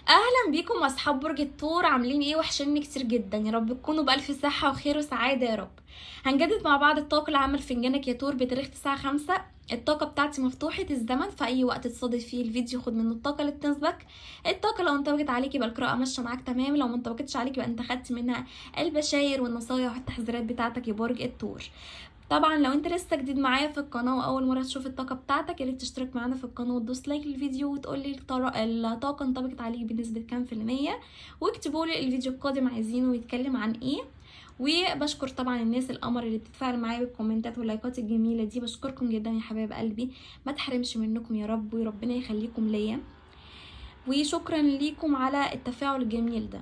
اهلا بيكم اصحاب برج الثور، عاملين ايه؟ وحشني كتير جدا. يا رب تكونوا بالف صحه وخير وسعاده يا رب. هنجدد مع بعض الطاقه العامه لفنجانك يا تور بتاريخ 9/5. الطاقه بتاعتي مفتوحه الزمن، في اي وقت تصادف فيه الفيديو خد منه الطاقه اللي تناسبك. الطاقه لو انطبقت عليك يبقى القراءه ماشيه معاك تمام، لو ما انطبقتش عليك يبقى انت خدت منها البشاير والنصايح والتحذيرات بتاعتك يا برج الثور. طبعا لو انت لسه جديد معايا في القناه واول مره تشوف الطاقه بتاعتك، يا ريت تشترك معانا في القناه وتدوس لايك للفيديو وتقولي الطاقه انطبقت عليك بنسبه كام في الميه، واكتبوا لي الفيديو القادم عايزينه يتكلم عن ايه. وبشكر طبعا الناس القمر اللي بتتفاعل معايا بالكومنتات واللايكات الجميله دي، بشكركم جدا يا حبايب قلبي. ما تحرمش منكم يا رب، وربنا يخليكم ليا، وشكرا ليكم على التفاعل الجميل ده.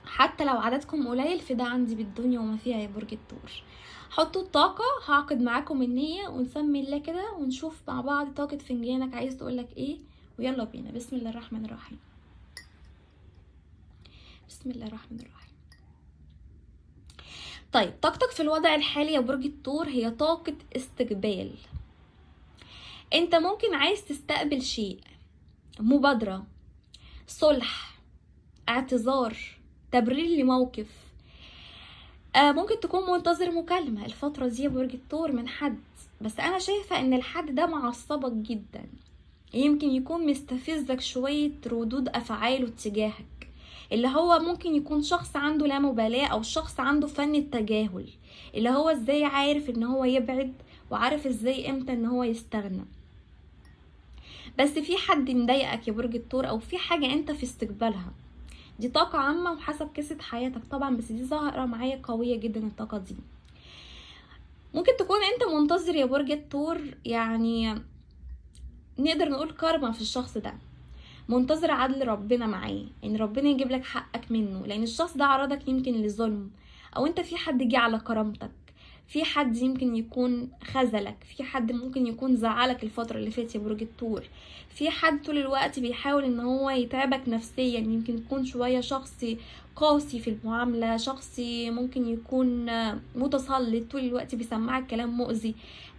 حتى لو عددكم قليل فده عندي بالدنيا وما فيها يا برج الثور. حطوا الطاقة، هعقد معاكم النية ونسمي الله كده ونشوف مع بعض طاقة فنجانك عايز تقولك ايه. ويلا بينا. بسم الله الرحمن الرحيم. بسم الله الرحمن الرحيم. طيب، طاقتك في الوضع الحالي يا برج الثور هي طاقة استقبال. انت ممكن عايز تستقبل شيء، مبادرة، صلح، اعتذار، تبرير لموقف. ممكن تكون منتظر مكالمة الفترة دي يا برج الثور من حد، بس انا شايفة ان الحد ده معصبك جدا، يمكن يكون مستفزك شوية ردود افعاله تجاهك، اللي هو ممكن يكون شخص عنده لا مبالاة او شخص عنده فن التجاهل، اللي هو ازاي عارف ان هو يبعد وعارف ازاي امتى ان هو يستغنى. بس في حد مضايقك يا برج الثور، او في حاجة انت في استقبالها. دي طاقة عامة وحسب قصة حياتك طبعا، بس دي ظاهرة معايا قوية جدا الطاقة دي. ممكن تكون انت منتظر يا برج الثور، يعني نقدر نقول كارما في الشخص ده، منتظر عدل ربنا معاه، ان ربنا يجيب لك حقك منه، لان الشخص ده عرضك يمكن لظلم، او انت في حد جه على كرامتك، في حد يمكن يكون خذلك، في حد ممكن يكون زعلك الفترة اللي فاتت يا برج الثور، في حد طول الوقت بيحاول ان هو يتعبك نفسيا، يمكن يكون شوية شخص قاسي في المعاملة، شخص ممكن يكون متسلط طول الوقت بيسمعك كلام مؤذي.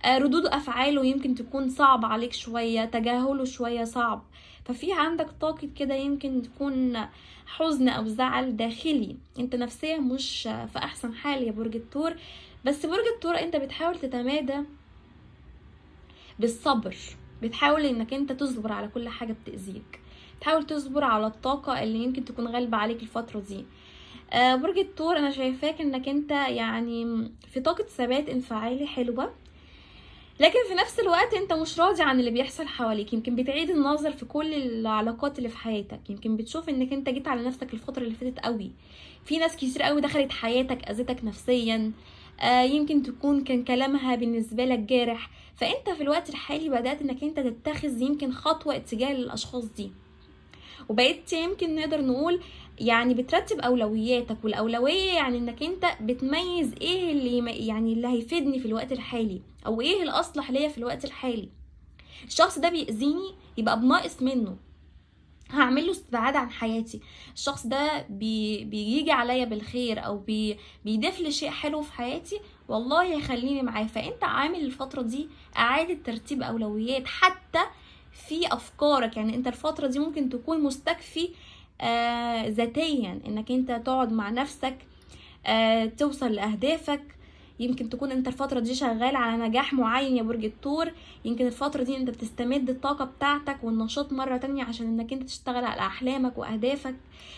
ردود افعاله يمكن تكون صعب عليك شوية، تجاهله شوية صعب. ففي عندك طاقة كده يمكن تكون حزن او زعل داخلي، انت نفسيا مش في احسن حال يا برج الثور. بس برج الثور انت بتحاول تتمادى بالصبر، بتحاول انك انت تصبر على كل حاجة بتأذيك، تحاول تصبر على الطاقة اللي يمكن تكون غالبة عليك الفترة دي. برج الثور انا شايفاك انك انت يعني في طاقة ثبات انفعالي حلوة، لكن في نفس الوقت انت مش راضي عن اللي بيحصل حواليك، يمكن بتعيد النظر في كل العلاقات اللي في حياتك، يمكن بتشوف انك انت جيت على نفسك الفترة اللي فاتت قوي، في ناس كتير قوي دخلت حياتك اذتك نفسيا. يمكن تكون كان كلامها بالنسبة لك جارح، فانت في الوقت الحالي بدأت انك انت تتخذ يمكن خطوة اتجاه للاشخاص دي، وبقيت يمكن نقدر نقول يعني بترتب اولوياتك، والاولويه يعني انك انت بتميز ايه اللي يعني اللي هيفيدني في الوقت الحالي، او ايه الاصلح ليا في الوقت الحالي. الشخص ده بيأذيني يبقى بناقص منه، هعمل له استبعاد عن حياتي. الشخص ده بيجي عليا بالخير او بيضيف لي شيء حلو في حياتي، والله هيخليني معاه. فانت عامل الفتره دي اعاده ترتيب اولويات حتى في افكارك، يعني انت الفتره دي ممكن تكون مستكفي ذاتيا، انك انت تقعد مع نفسك، توصل لاهدافك. يمكن تكون انت الفترة دي شغال على نجاح معين يا برج الثور، يمكن الفترة دي انت بتستمد الطاقة بتاعتك والنشاط مرة تانية عشان انك انت تشتغل على احلامك واهدافك.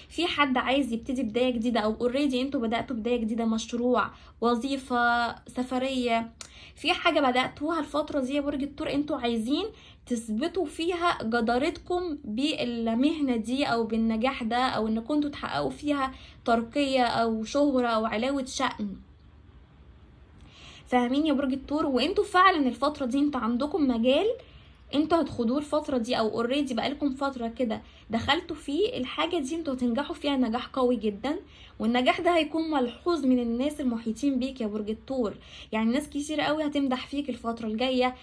في حد عايز يبتدي بداية جديدة، او اوريدي انتوا بدأتوا بداية جديدة، مشروع، وظيفة، سفرية، في حاجة بدأتوها الفترة دي يا برج الثور، انتوا عايزين تثبتوا فيها جدارتكم بالمهنة دي او بالنجاح ده، او ان كنتوا تحققوا فيها ترقية او شهرة او علاوة شأن. فاهمين يا برج الثور؟ وانتوا فعلا الفتره دي انتوا عندكم مجال انتوا هتخدوه الفتره دي، او اوريدي بقالكم فتره كده دخلتوا فيه الحاجه دي، انتوا هتنجحوا فيها نجاح قوي جدا، والنجاح ده هيكون ملحوظ من الناس المحيطين بيك يا برج الثور. يعني ناس كتير قوي هتمدح فيك الفتره الجايه،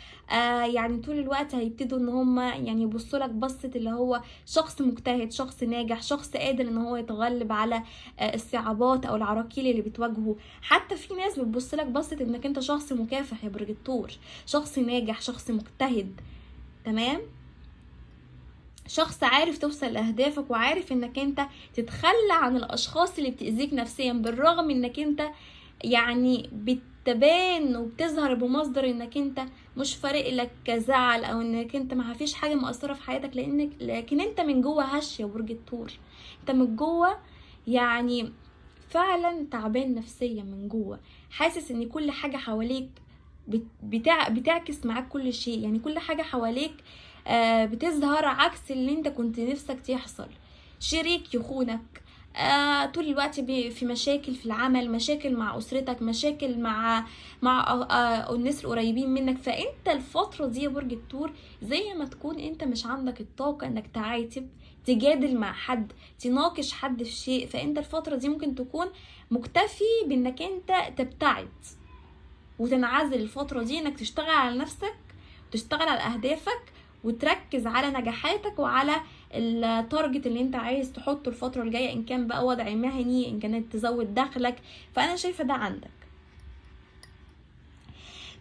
يعني طول الوقت هيبتدوا ان هم يعني يبصوا لك بصه اللي هو شخص مجتهد، شخص ناجح، شخص قادر ان هو يتغلب على الصعوبات او العراقيل اللي بتواجهه. حتى في ناس بتبص لك بصه انك انت شخص مكافح يا برج الثور، شخص ناجح، شخص مجتهد. تمام. شخص عارف توصل لاهدافك، وعارف انك انت تتخلى عن الاشخاص اللي بتأذيك نفسيا، بالرغم انك انت يعني بتبان وبتظهر بمصدر انك انت مش فارق لك زعل، او انك انت ما فيش حاجه مؤثره في حياتك، لكن انت من جوه هش يا برج الثور. انت من جوه يعني فعلا تعبان نفسيا من جوه، حاسس ان كل حاجه حواليك بتعكس معاك كل شيء، يعني كل حاجه حواليك بتظهر عكس اللي انت كنت نفسك يحصل. شريك يخونك، طول الوقت في مشاكل في العمل، مشاكل مع اسرتك، مشاكل مع الناس القريبين منك. فانت الفتره دي يا برج الثور زي ما تكون انت مش عندك الطاقه انك تعاتب، تجادل مع حد، تناقش حد في شيء. فانت الفتره دي ممكن تكون مكتفي بانك انت تبتعد وتنعزل الفتره دي، انك تشتغل على نفسك وتشتغل على اهدافك وتركز على نجاحاتك وعلى التارجت اللي انت عايز تحطه الفترة الجاية، ان كان بقى وضع مهني، ان كانت تزود دخلك. فانا شايفة ده عندك.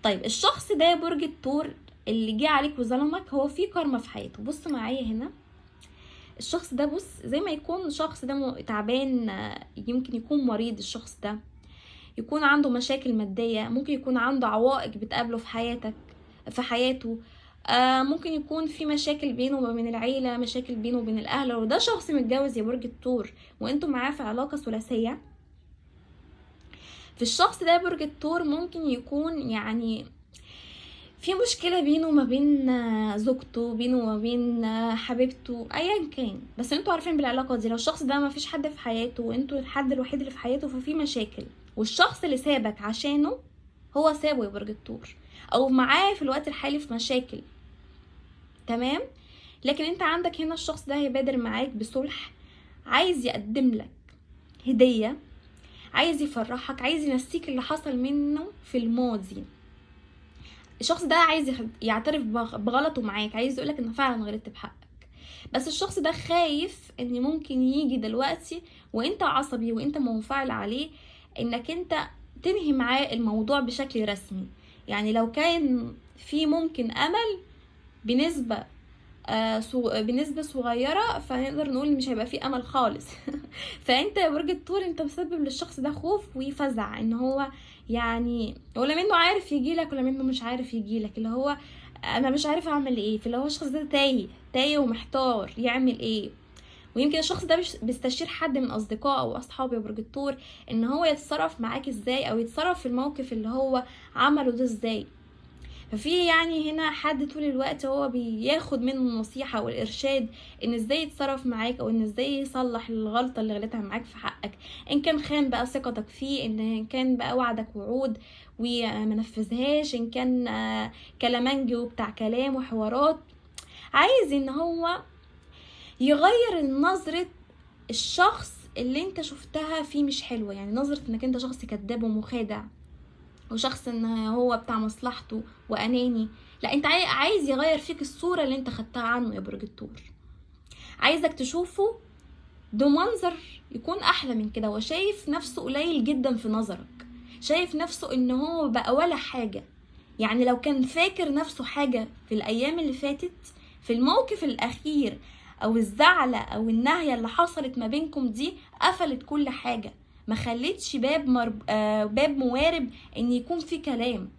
طيب الشخص ده برج الثور اللي جه عليك وظلمك، هو في كارما في حياته. بص معايا هنا، الشخص ده بص زي ما يكون الشخص ده تعبان، يمكن يكون مريض، الشخص ده يكون عنده مشاكل مادية، ممكن يكون عنده عوائق بتقابله في حياته. ممكن يكون في مشاكل بينه وبين العيلة، مشاكل بينه وبين الأهل. لو ده شخص متجوز يا برج الثور وانتوا معاه في علاقة ثلاثية، في الشخص ده برج الثور ممكن يكون يعني في مشكلة بينه وما بين زوجته، بينه وما بين حبيبته، ايا كان. بس انتوا عارفين بالعلاقة دي، لو الشخص ده ما فيش حد في حياته وانتوا الحد الوحيد اللي في حياته، ففي مشاكل. والشخص اللي سابك عشانه هو سابه يا برج الثور، او معاه في الوقت الحالي في مشاكل. تمام. لكن انت عندك هنا الشخص ده هيبادر معاك بصلح، عايز يقدم لك هدية، عايز يفرحك، عايز ينسيك اللي حصل منه في الماضي. الشخص ده عايز يعترف بغلطه معاك، عايز يقولك ان فعلا غلطت بحقك. بس الشخص ده خايف ان ممكن يجي دلوقتي وانت عصبي وانت منفعل عليه، انك انت تنهي معاه الموضوع بشكل رسمي. يعني لو كان في ممكن امل بنسبة بنسبة صغيرة، فنقدر نقول مش هيبقى فيه امل خالص. فانت يا برج الثور انت مسبب للشخص ده خوف وفزع، ان هو يعني ولا منه عارف يجيلك ولا منه مش عارف يجيلك، اللي هو انا مش عارف اعمل ايه. فاللي هو الشخص ده تايه ومحتار يعمل ايه. ويمكن الشخص ده بيستشير حد من اصدقائه او اصحابه يا برج الثور ان هو يتصرف معاك ازاي، او يتصرف في الموقف اللي هو عمله ده ازاي. ففي يعني هنا حد طول الوقت هو بياخد منه النصيحة والإرشاد ان ازاي يتصرف معاك، او ان ازاي يصلح الغلطة اللي غلطها معاك في حقك، ان كان خان بقى ثقتك فيه، ان كان بقى وعدك وعود ومنفذهاش، ان كان كلامنجي وبتاع كلام وحوارات. عايز ان هو يغير نظرة الشخص اللي انت شفتها فيه مش حلوة، يعني نظرة انك انت شخص كذاب ومخادع، وشخص ان هو بتاع مصلحته واناني. لا، انت عايز يغير فيك الصورة اللي انت خدتها عنه يا برج الثور. عايزك تشوفه بمنظر يكون احلى من كده. هو شايف نفسه قليل جدا في نظرك، شايف نفسه ان هو بقى ولا حاجة. يعني لو كان فاكر نفسه حاجة في الايام اللي فاتت، في الموقف الاخير او الزعلة او النهية اللي حصلت ما بينكم دي، قفلت كل حاجة، ما خليتش باب موارب ان يكون في كلام.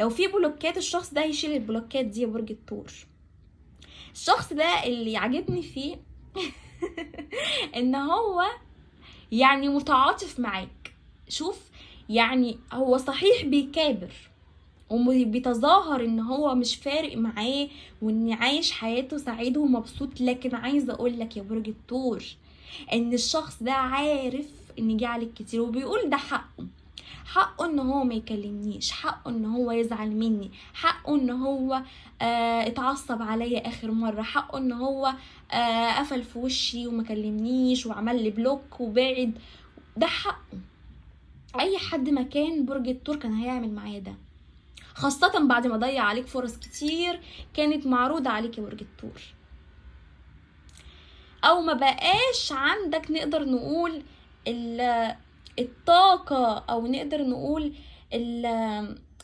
لو في بلوكات الشخص ده هيشيل البلوكات دي يا برج الثور. الشخص ده اللي عجبني فيه ان هو يعني متعاطف معاك. شوف، يعني هو صحيح بيكابر وبيتظاهر ان هو مش فارق معاه وان عايش حياته سعيد ومبسوط، لكن عايزه اقول لك يا برج الثور ان الشخص ده عارف ان جه عليك كتير، وبيقول ده حقه ان هو ما يكلمنيش، حقه ان هو يزعل مني، حقه ان هو اتعصب عليا اخر مره، حقه ان هو قفل في وشي وما كلمنيش وعمل لي بلوك وبعد. ده حقه. اي حد مكان برج الثور كان هيعمل معايا ده، خاصة بعد ما ضيع عليك فرص كتير كانت معروضة عليك يا برج الثور، او ما بقاش عندك نقدر نقول الطاقة، او نقدر نقول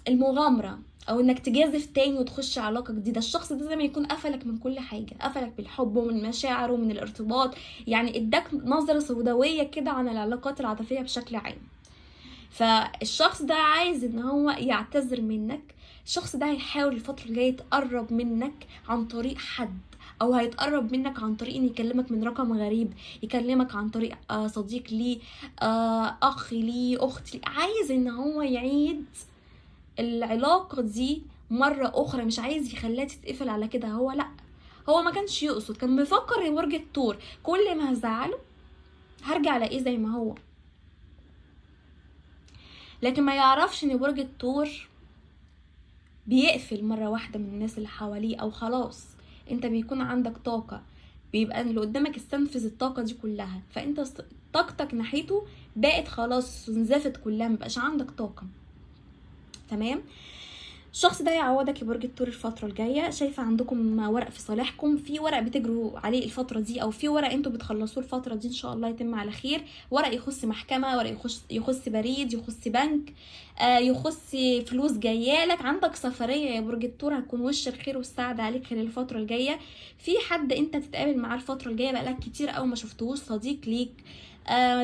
المغامرة او انك تجازف تاني وتخش علاقة جديدة. الشخص ده زي ما يكون قفلك من كل حاجة، قفلك بالحب ومن المشاعر ومن الارتباط، يعني اداك نظرة سوداوية كده عن العلاقات العاطفية بشكل عام. فالشخص ده عايز ان هو يعتذر منك. الشخص ده هيحاول الفترة الجاية يتقرب منك عن طريق حد، او هيتقرب منك عن طريق ان يكلمك من رقم غريب، يكلمك عن طريق صديق ليه، اخ ليه، اخت ليه. عايز ان هو يعيد العلاقة دي مرة اخرى، مش عايز يخليها تتقفل على كده. هو لا، هو ما كانش يقصد، كان بيفكر يا برج الثور كل ما هزعله هرجع الاقيه زي ما هو. لكن ما يعرفش ان برج الثور بيقفل مرة واحدة من الناس اللي حواليه، او خلاص انت بيكون عندك طاقة، بيبقى اللي قدامك استنفذ الطاقة دي كلها، فانت طاقتك ناحيته بقت خلاص انزفت كلها، مبقاش عندك طاقة. تمام. الشخص ده يعوضك يا برج الثور الفترة الجاية. شايفة عندكم ورق في صالحكم، في ورق بتجروا عليه الفترة دي، او في ورق انتوا بتخلصوه الفترة دي ان شاء الله يتم على خير. ورق يخص محكمة، ورق يخص بريد، يخص بنك، يخص فلوس جايالك. عندك سفرية يا برج الثور هتكون وش الخير والسعادة عليك خلال الفترة الجاية. في حد انت تتقابل معاه الفترة الجاية بقالك كتير قوي ما شفتهوش، صديق ليك،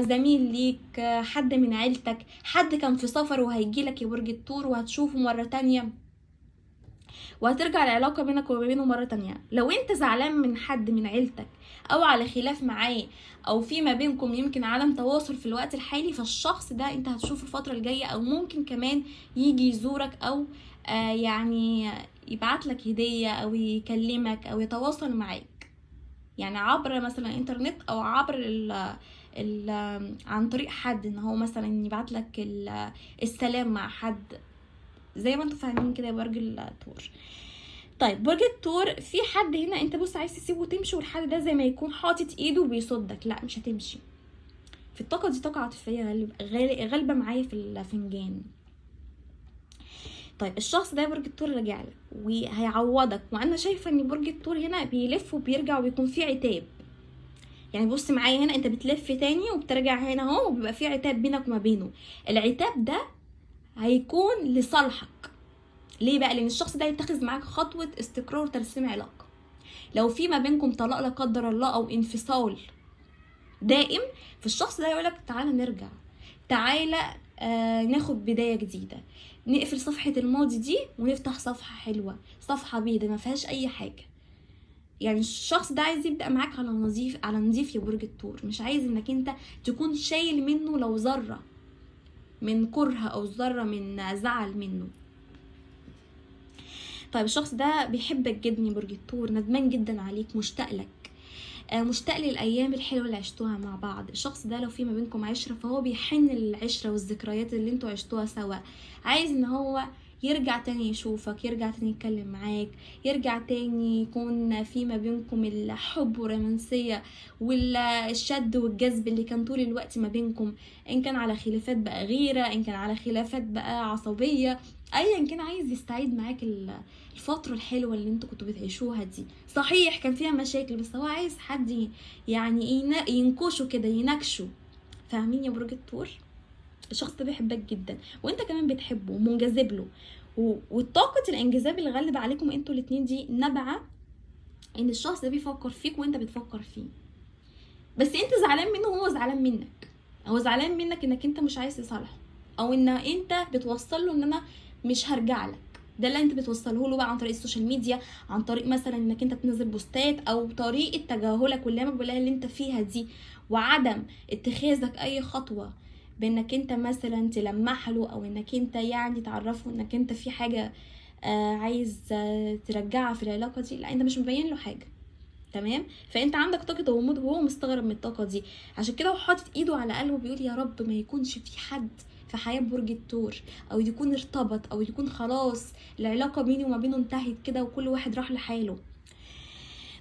زميل ليك، حد من عيلتك، حد كان في سفر وهيجيلك يا برج الثور وهتشوفه مرة تانية، وهترجع العلاقة بينك وبينه مرة تانية. لو انت زعلان من حد من عيلتك او على خلاف معاه، او في ما بينكم يمكن عدم تواصل في الوقت الحالي، فالشخص ده انت هتشوفه الفترة الجاية، او ممكن كمان يجي يزورك، او يعني يبعت لك هدية، او يكلمك، او يتواصل معاك، يعني عبر مثلا انترنت، او عبر ال عن طريق حد، ان هو مثلا يبعت لك السلام مع حد، زي ما انتوا فاهمين كده يا برج الثور. طيب برج الثور، في حد هنا انت بص عايز تسيبه وتمشي، والحد ده زي ما يكون حاطط ايده وبيصدك، لا مش هتمشي. في الطاقه دي طاقه عاطفيه غالبه معايا في الفنجان. طيب الشخص ده برج الثور راجع لك وهيعوضك، وانا شايفه ان برج الثور هنا بيلف وبيرجع وبيكون في عتاب. يعني بص معايا هنا، انت بتلف تاني وبترجع هنا اهو، وبيبقى في عتاب بينك وما بينه. العتاب ده هيكون لصالحك. ليه بقى؟ لان الشخص ده هيتخذ معاك خطوه استقرار وترسيم علاقه. لو في ما بينكم طلاق لا قدر الله، او انفصال دائم، فالشخص ده يقولك تعالى نرجع، تعالى ناخد بدايه جديده، نقفل صفحه الماضي دي ونفتح صفحه حلوه، صفحه بيضه ما فيهاش اي حاجه. يعني الشخص ده عايز يبدا معاك على نظيف، على نظيف يا برج الثور، مش عايز انك انت تكون شايل منه لو ذره من كره او ذره من زعل منه. طيب الشخص ده بيحبك جدا يا برج الثور، ندمان جدا عليك، مشتاق لك، مشتاق للايام الحلوه اللي عشتوها مع بعض. الشخص ده لو في ما بينكم عشره، فهو بيحن للعشره والذكريات اللي انتوا عشتوها سوا، عايز ان هو يرجع تاني يشوفك، يرجع تاني يتكلم معاك، يرجع تاني يكون في ما بينكم الحب والرومانسيه والشد والجذب اللي كان طول الوقت ما بينكم، ان كان على خلافات بقى غيره، ان كان على خلافات بقى عصبيه، ايا كان عايز يستعيد معاك الفترة الحلوة اللي انتوا كنتوا بتعيشوها دي. صحيح كان فيها مشاكل، بس هو عايز حد يعني ينكشه كده، ينكشه. فاهمين يا برج الثور؟ الشخص ده بيحبك جدا، وانت كمان بتحبه ومنجذب له، والطاقة الانجذاب اللي غالبة عليكم انتوا الاتنين دي نابعة ان الشخص ده بيفكر فيك وانت بتفكر فيه، بس انت زعلان منه وهو زعلان منك. هو زعلان منك انك انت مش عايز تصالحه، او ان انت بتوصل له ان انا مش هرجع لك. ده اللي انت بتوصله له بقى عن طريق السوشيال ميديا، عن طريق مثلا انك انت تنزل بوستات، او طريقه تجاهلك واللامة بالله اللي انت فيها دي، وعدم اتخاذك اي خطوه بانك انت مثلا تلمح له، او انك انت يعني تعرفه انك انت في حاجه عايز ترجعها في العلاقه دي. لا انت مش مبين له حاجه. تمام. فانت عندك طاقه غموض وهو مستغرب من الطاقه دي، عشان كده هو حاطط ايده على قلبه بيقول يا رب ما يكونش في حد في حياه برج الثور، او يكون ارتبط، او يكون خلاص العلاقه بيني وما بينه انتهت كده وكل واحد راح لحاله.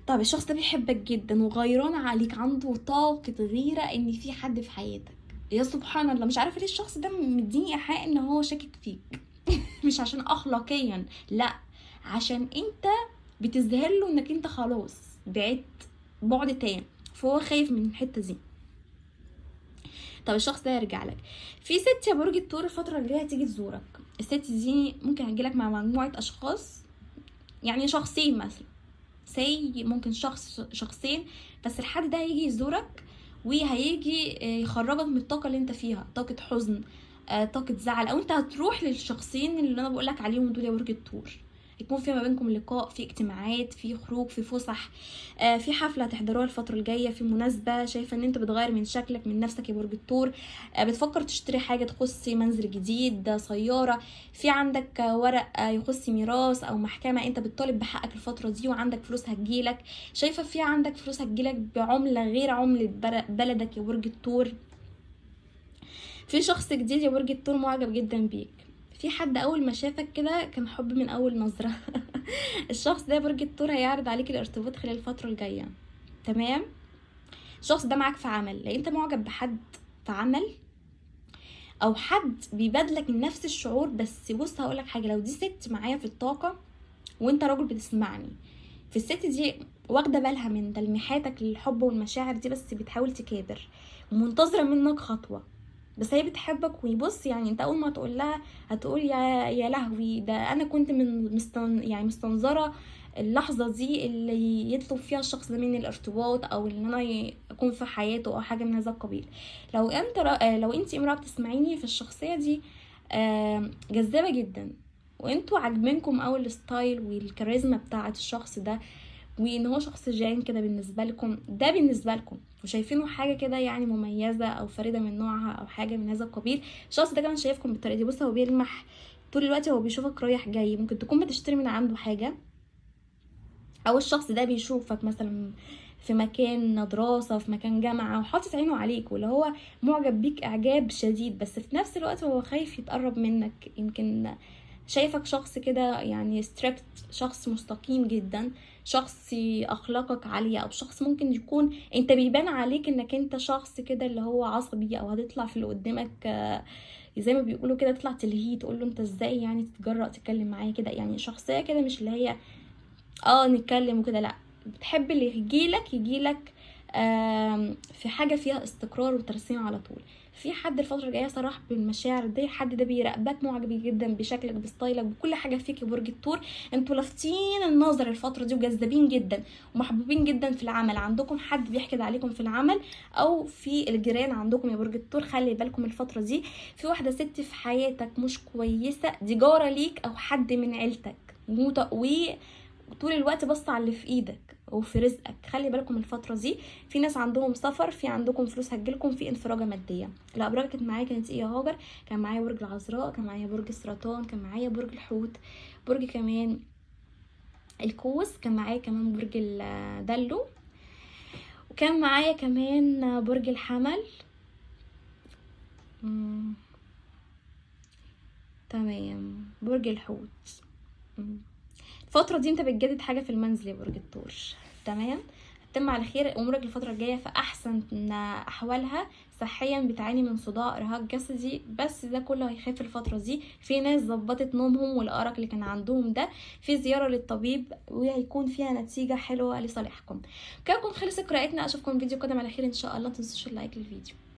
طب الشخص ده بيحبك جدا وغيران عليك، عنده طاقه غيره ان في حد في حياتك. يا سبحان الله، مش عارفه ليه الشخص ده مديني ايحاء ان هو شاكك فيك. مش عشان اخلاقيا، لا، عشان انت بتظهر له انك انت خلاص بعدت بعد تام، فهو خايف من الحته دي. طب الشخص ده يرجع لك. في ست يا برج الثور الفتره الجايه هتيجي تزورك. الست دي ممكن هتجيلك مع مجموعه اشخاص، يعني شخصين مثلا، ممكن شخصين، بس الحد ده هيجي يزورك وهيجي يخرجك من الطاقه اللي انت فيها، طاقه حزن، طاقه زعل، او انت هتروح للشخصين اللي انا بقولك عليهم دول يا برج الثور. يكون في ما بينكم لقاء، في اجتماعات، في خروج، في فسح، في حفله هتحضروها الفتره الجايه، في مناسبه. شايفه ان انت بتغير من شكلك، من نفسك يا برج الثور. بتفكر تشتري حاجه تخص منزل جديد، سياره، في عندك ورق يخص ميراث او محكمه، انت بتطالب بحقك الفتره دي وعندك فلوس هتجيلك. شايفه في عندك فلوس هتجيلك بعمله غير عمله بلدك يا برج الثور. في شخص جديد يا برج الثور معجب جدا بيك. في حد اول ما شافك كده كان حب من اول نظره. الشخص ده يا برج الثور هيعرض عليك الارتباط خلال الفتره الجايه. تمام. الشخص ده معاك في عمل، لان انت معجب بحد في عمل، او حد بيبادلك من نفس الشعور. بس بص هقولك حاجه، لو دي ست معايا في الطاقه وانت راجل بتسمعني، في الست دي واخده بالها من تلميحاتك للحب والمشاعر دي، بس بتحاول تكابر ومنتظره منك خطوه. بس هي بتحبك، ويبص يعني انت اول ما تقول لها هتقول يا لهوي، ده انا كنت يعني مستنظره اللحظه دي اللي يطلب فيها الشخص ده مني الارتباط، او ان انا اكون في حياته او حاجه من هذا القبيل. لو انت امراه بتسمعيني، في الشخصيه دي جذابه جدا، وانتوا عاجبينكم اوي الستايل والكاريزما بتاعه الشخص ده، وان هو شخص جان كده بالنسبه لكم، ده بالنسبه لكم وشايفينه حاجه كده يعني مميزه او فريده من نوعها او حاجه من هذا القبيل. الشخص ده كمان شايفكم بالطريقه دي. بص هو بيلمح طول الوقت، هو بيشوفك رايح جاي، ممكن تكون بتشتري من عنده حاجه، او الشخص ده بيشوفك مثلا في مكان دراسه، في مكان جامعه، وحاطط عينه عليك، واللي هو معجب بيك اعجاب شديد. بس في نفس الوقت هو خايف يتقرب منك، يمكن شايفك شخص كده يعني ستريكت، شخص مستقيم جدا، شخص اخلاقك عاليه، او شخص ممكن يكون انت بيبان عليك انك انت شخص كده اللي هو عصبي، او هتطلع في اللي قدامك زي ما بيقولوا كده تطلع تلهيه، تقول له انت ازاي يعني تتجرأ تتكلم معايا كده. يعني شخصيه كده مش اللي هي نتكلم وكده، لا، بتحب اللي يجيلك في حاجه فيها استقرار وترسيم على طول. في حد الفتره الجايه صراحه بالمشاعر دي، حد ده بيراقبك، معجب جدا بشكلك، بستايلك، بكل حاجه فيك يا برج الثور. انتوا لافتين النظر الفتره دي وجذابين جدا ومحبوبين جدا في العمل. عندكم حد بيحقد عليكم في العمل او في الجيران عندكم يا برج الثور، خلي بالكم الفتره دي. في واحده ست في حياتك مش كويسه، دي جاره ليك او حد من عيلتك، طول الوقت بص على اللي في ايدك وفي رزقك. خلي بالكم الفتره دي. في ناس عندهم سفر، في عندكم فلوس هتجيلكم، في انفراجه ماديه. الابراج كانت معايا كانت ايه يا هاجر؟ كان معايا برج العذراء، كان معايا برج السرطان، كان معايا برج الحوت، برج كمان القوس، كان معايا كمان برج الدلو، وكان معايا كمان برج الحمل. تمام، برج الحوت. الفترة دي انت بتجدد حاجة في المنزل يا برج الثور. تمام. هتتم على خير امورك الفترة الجاية في احسن احوالها. صحيا بتعاني من صداع، ارهاق جسدي، بس ده كله هيخف الفترة دي. في ناس ظبطت نومهم والارق اللي كان عندهم ده، في زيارة للطبيب وهيكون فيها نتيجة حلوة لصالحكم. كده تكون خلصت قراءتنا. اشوفكم فيديو قادم على خير ان شاء الله. متنسوش اللايك للفيديو.